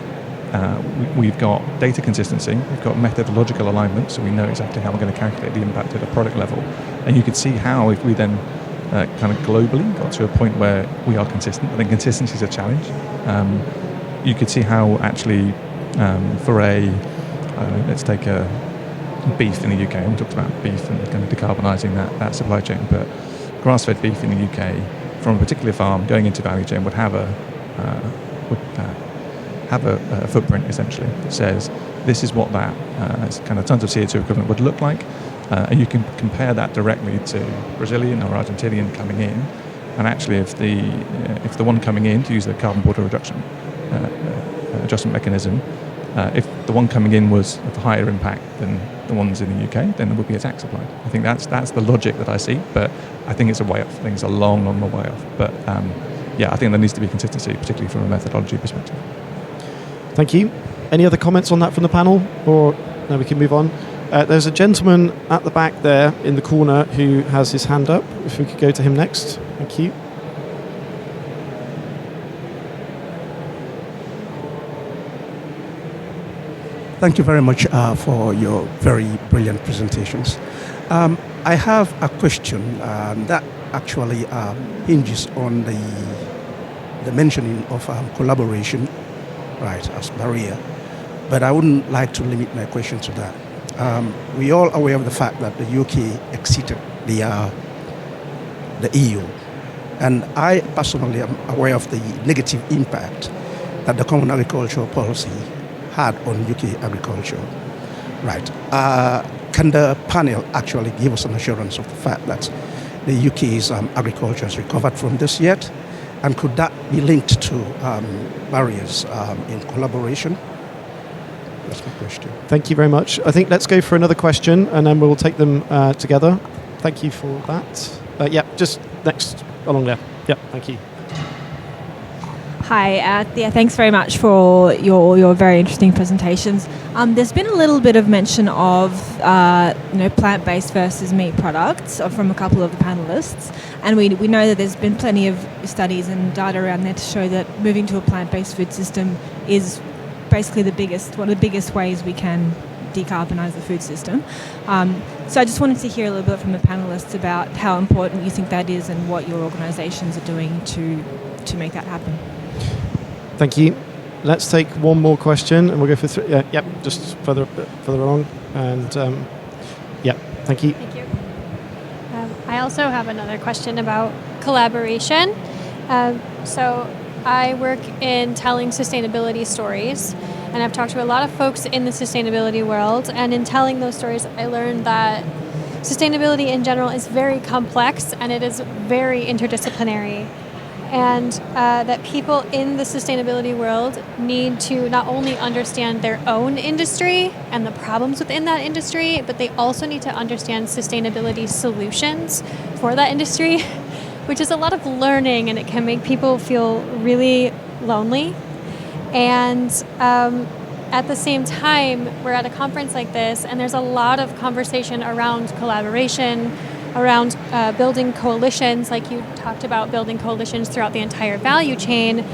we've got data consistency, we've got methodological alignment, so we know exactly how we're going to calculate the impact at a product level. And you could see how, if we then kind of globally got to a point where we are consistent, I think consistency is a challenge. You could see how actually for let's take a beef in the UK, and we talked about beef and kind of decarbonising that supply chain, but grass-fed beef in the UK from a particular farm going into value chain would have a footprint essentially that says this is what that kind of tons of CO2 equivalent would look like, and you can compare that directly to Brazilian or Argentinian coming in, and actually if the one coming in, to use the carbon border reduction adjustment mechanism, if the one coming in was of higher impact than the ones in the UK, then there would be a tax applied. I think that's the logic that I see, but I think it's a way off. I think it's a long way off. But I think there needs to be consistency, particularly from a methodology perspective. Thank you. Any other comments on that from the panel? Or no, we can move on. There's a gentleman at the back there in the corner who has his hand up. If we could go to him next. Thank you. Thank you very much for your very brilliant presentations. I have a question that actually hinges on the mentioning of collaboration, right, as barrier. But I wouldn't like to limit my question to that. We all aware of the fact that the UK exited the EU, and I personally am aware of the negative impact that the Common Agricultural Policy had on UK agriculture. Right. Can the panel actually give us an assurance of the fact that the UK's agriculture has recovered from this yet? And could that be linked to barriers in collaboration? That's my question. Thank you very much. I think let's go for another question and then we'll take them together. Thank you for that. Just next along there. Yep, thank you. Hi, thanks very much for your very interesting presentations. There's been a little bit of mention of plant-based versus meat products from a couple of the panelists, and we know that there's been plenty of studies and data around there to show that moving to a plant-based food system is basically one of the biggest ways we can decarbonise the food system. So I just wanted to hear a little bit from the panelists about how important you think that is and what your organisations are doing to make that happen. Thank you. Let's take one more question, and we'll go for three. Just further along. And thank you. Thank you. I also have another question about collaboration. So I work in telling sustainability stories, and I've talked to a lot of folks in the sustainability world, and in telling those stories, I learned that sustainability in general is very complex and it is very interdisciplinary. And that people in the sustainability world need to not only understand their own industry and the problems within that industry, but they also need to understand sustainability solutions for that industry, which is a lot of learning, and it can make people feel really lonely. And at the same time, we're at a conference like this, and there's a lot of conversation around collaboration, around building coalitions, like you talked about building coalitions throughout the entire value chain.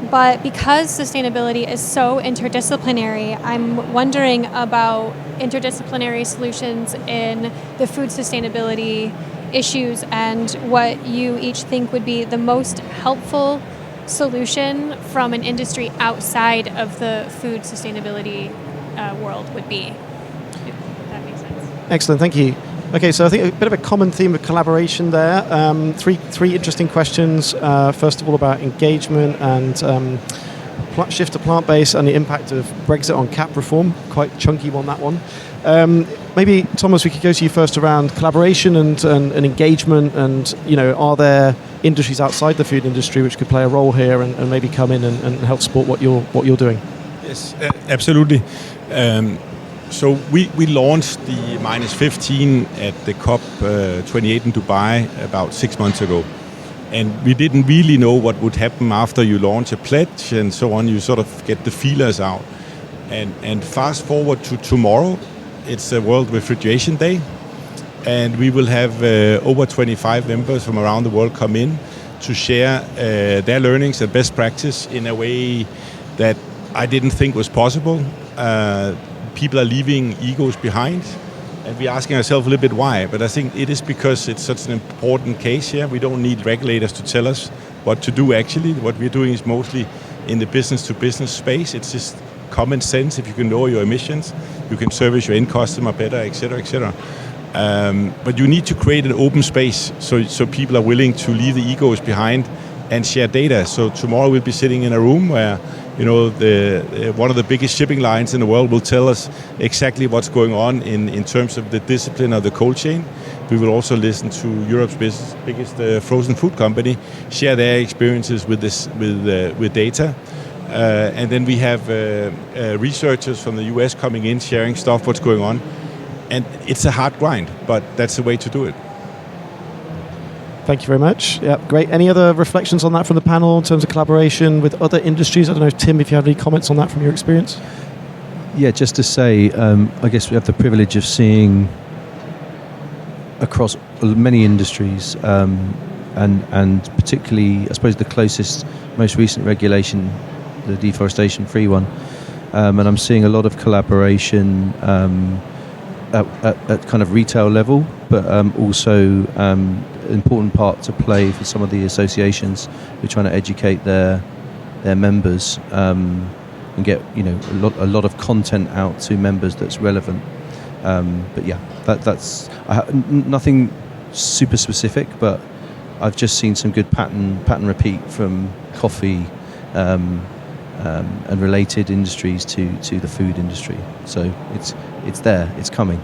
But because sustainability is so interdisciplinary, I'm wondering about interdisciplinary solutions in the food sustainability issues and what you each think would be the most helpful solution from an industry outside of the food sustainability world would be, if that makes sense. Excellent, thank you. Okay, so I think a bit of a common theme of collaboration there. Three interesting questions. First of all, about engagement and shift to plant-based and the impact of Brexit on CAP reform. Quite chunky one, that one. Maybe, Thomas, we could go to you first around collaboration and engagement, and are there industries outside the food industry which could play a role here and maybe come in and help support what you're doing? Yes, absolutely. So we launched the -15 at the COP 28 in Dubai about 6 months ago. And we didn't really know what would happen after you launch a pledge and so on. You sort of get the feelers out. And fast forward to tomorrow, it's a World Refrigeration Day. And we will have over 25 members from around the world come in to share their learnings and best practice in a way that I didn't think was possible. People are leaving egos behind, and we're asking ourselves a little bit why. But I think it is because it's such an important case here. We don't need regulators to tell us what to do actually. What we're doing is mostly in the business-to-business space. It's just common sense. If you can lower your emissions, you can service your end customer better, etc., etc. But you need to create an open space so people are willing to leave the egos behind and share data. So tomorrow we'll be sitting in a room where one of the biggest shipping lines in the world will tell us exactly what's going on in terms of the discipline of the cold chain. We will also listen to Europe's biggest frozen food company share their experiences with this with data. And then we have researchers from the US coming in, sharing stuff, what's going on. And it's a hard grind, but that's the way to do it. Thank you very much. Yeah, great. Any other reflections on that from the panel in terms of collaboration with other industries? I don't know, Tim, if you have any comments on that from your experience? Yeah, just to say, I guess we have the privilege of seeing across many industries, and particularly, I suppose, the closest, most recent regulation, the Deforestation-Free one. And I'm seeing a lot of collaboration at kind of retail level, but also important part to play for some of the associations who are trying to educate their members and get a lot of content out to members that's relevant. But yeah, that's nothing super specific, but I've just seen some good pattern repeat from coffee and related industries to the food industry. So it's there, it's coming.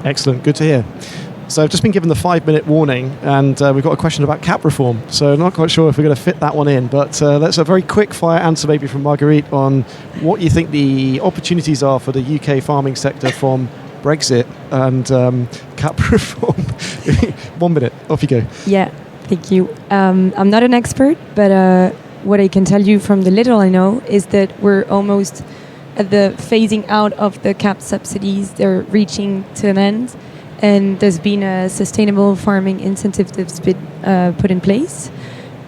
Excellent, good to hear. So I've just been given the 5-minute warning, and we've got a question about CAP reform. So I'm not quite sure if we're going to fit that one in, but let's a very quick fire answer maybe from Marguerite on what you think the opportunities are for the UK farming sector from Brexit and CAP reform. 1 minute, off you go. Yeah, thank you. I'm not an expert, but what I can tell you from the little I know is that we're almost at the phasing out of the CAP subsidies. They're reaching to an end. And there's been a sustainable farming incentive that's been put in place.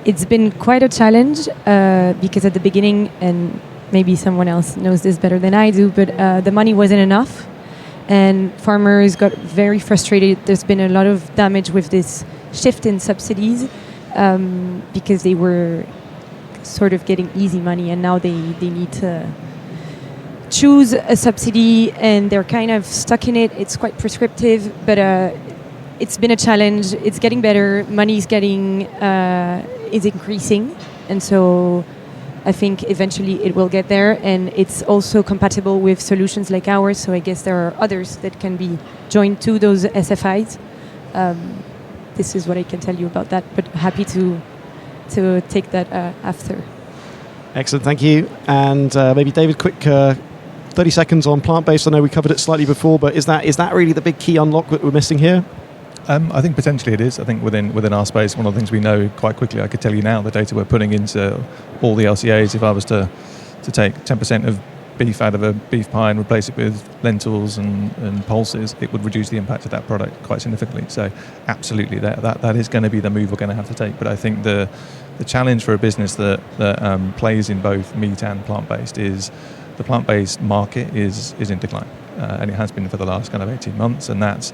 It's been quite a challenge because at the beginning, and maybe someone else knows this better than I do, but the money wasn't enough. And farmers got very frustrated. There's been a lot of damage with this shift in subsidies because they were sort of getting easy money, and now they need to choose a subsidy, and they're kind of stuck in it. It's quite prescriptive, but it's been a challenge. It's getting better. Money is increasing, and so I think eventually it will get there, and it's also compatible with solutions like ours, so I guess there are others that can be joined to those SFIs. This is what I can tell you about that, but happy to take that after. Excellent, thank you. And maybe David, quick 30 seconds on plant-based. I know we covered it slightly before, but is that really the big key unlock that we're missing here? I think potentially it is. I think within our space, one of the things we know quite quickly, I could tell you now, the data we're putting into all the LCAs, if I was to take 10% of beef out of a beef pie and replace it with lentils and pulses, it would reduce the impact of that product quite significantly. So absolutely, that is going to be the move we're going to have to take. But I think the challenge for a business that plays in both meat and plant-based is the plant-based market is in decline. And it has been for the last kind of 18 months, and that's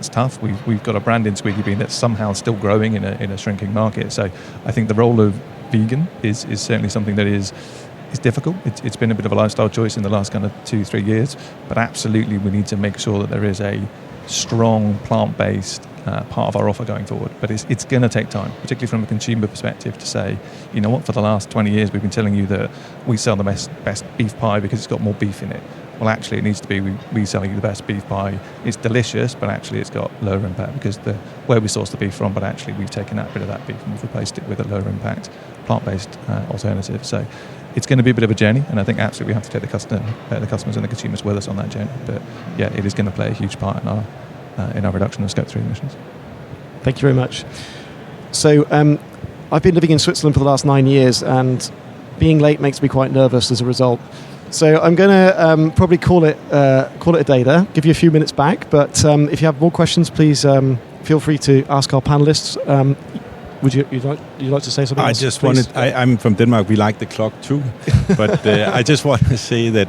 tough. We've got a brand in Squeaky Bean that's somehow still growing in a shrinking market. So I think the role of vegan is certainly something that is difficult. It's been a bit of a lifestyle choice in the last kind of 2-3 years, but absolutely we need to make sure that there is a strong plant-based part of our offer going forward. But it's going to take time, particularly from a consumer perspective, to say, you know what, for the last 20 years we've been telling you that we sell the best beef pie because it's got more beef in it. Well, actually, it needs to be we selling you the best beef pie. It's delicious, but actually it's got lower impact because where we source the beef from, but actually we've taken that bit of that beef and we've replaced it with a lower impact plant-based alternative. So it's going to be a bit of a journey, and I think absolutely we have to take the customers and the consumers with us on that journey. But yeah, it is going to play a huge part in our reduction of Scope 3 emissions. Thank you very much. So I've been living in Switzerland for the last 9 years, and being late makes me quite nervous as a result. So I'm going to probably call it a day there, give you a few minutes back, but if you have more questions, please feel free to ask our panelists. Would you like to say something? I just wanted. I'm from Denmark. We like the clock too, but I just want to say that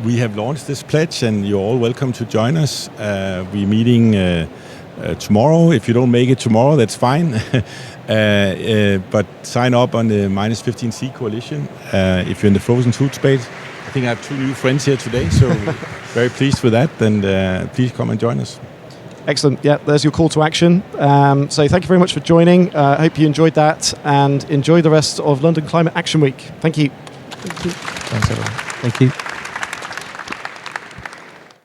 we have launched this pledge, and you're all welcome to join us. We're meeting tomorrow. If you don't make it tomorrow, that's fine. But sign up on the -15C coalition if you're in the frozen food space. I think I have 2 new friends here today, so very pleased with that. And please come and join us. Excellent. Yeah, there's your call to action. So thank you very much for joining. I hope you enjoyed that, and enjoy the rest of London Climate Action Week. Thank you. Thank you. Thanks, everyone. Thank you.